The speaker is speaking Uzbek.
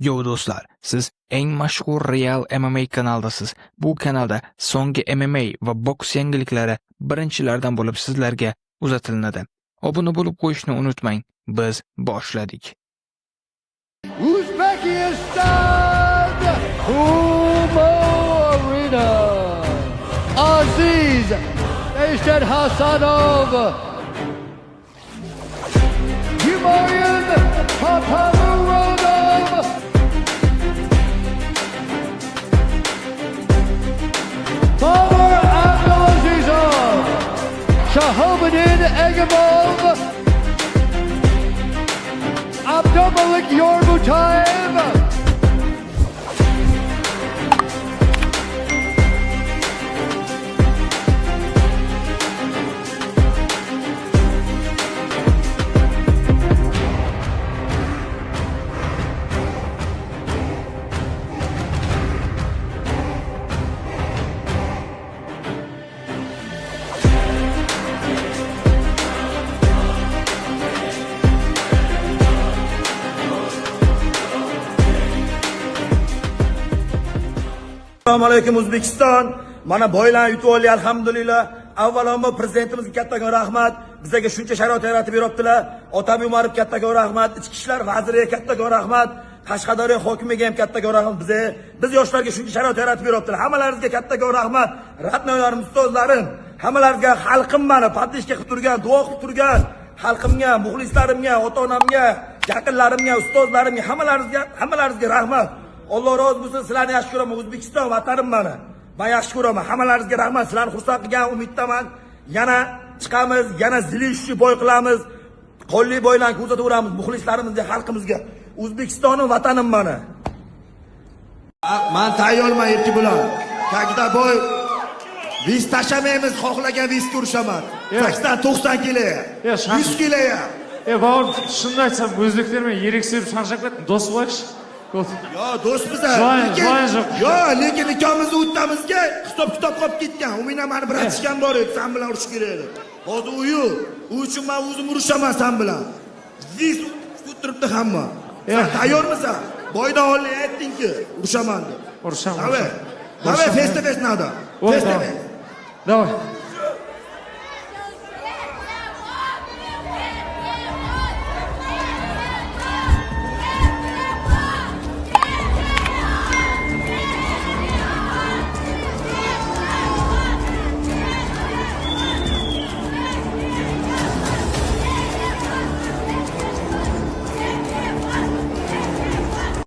Yo do'stlar, siz eng mashhur Real MMA kanaldasiz. Bu kanalda so'nggi MMA va boks yangiliklari birinchilardan bo'lib sizlarga uzatilinadi. Obuna bo'lib qo'yishni unutmang. Biz boshladik. Uzbekistan, Humo Arena. Aziz Eshad Hasanov, Humayun Papamurodov, Babar Abdulazizov, Shahobuddin Egamov, Abdulmalik Yormutayev, Assalomu alaykum O'zbekiston. Mana boylar yutib oldi, alhamdulillah. Avvalambor prezidentimizga kattakon rahmat. Bizga shuncha sharoit yaratib beribdilar. Otabiy Umarov kattakon rahmat. Ichki ishlar vaziriga kattakon rahmat. Qashqadaryo hokimiga ham kattakon rahmat. Biz yoshlarga shuncha sharoit yaratib beribdilar. Hammalaringizga kattakon rahmat. Ratnoylarim, ustozlarim, hammalaringizga xalqim meni patishga qilib turgan, duo qilib turgan xalqimga, muxlislarimga, ota-onamga, yaqinlarimga, ustozlarimga, hammalaringizga rahmat. Alloh rozi bo'lsin, sizlarni yaxshi ko'raman. O'zbekiston vatanim meni. Men yaxshi ko'raman. Hammalaringizga rahmat. Sizlarni xursand qilgan umiddaman. Yana chiqamiz, yana zilishni boy qilamiz. Qo'lli boylarni kuzataveramiz muxlislarimizga, xalqimizga. O'zbekistonning vatanim meni. Men tayyorman erki bilan. Tagida boy biz tashamaymiz, xohlagan bizga urishaman. 80-90 kilo. 100 kilo. Bor, shunday aytsam, o'zbeklar men yirik sevib shaqshaqlat do'st bo'lish. Yo, do'stmiz. Yo, lekin ikkovimizni o'ttamizga hisob-kitob qolib ketgan. U meni bir atishgan bor edi, sen bilan urush kerak edi. Hozir u uchun men o'zim urushaman sen bilan. Ziz turibdi hamma. Sen tayyormisan? Boydan oldin aytding-ki, urushaman deb. Urushaman. Davay, face to face nada. Face to face. Давай.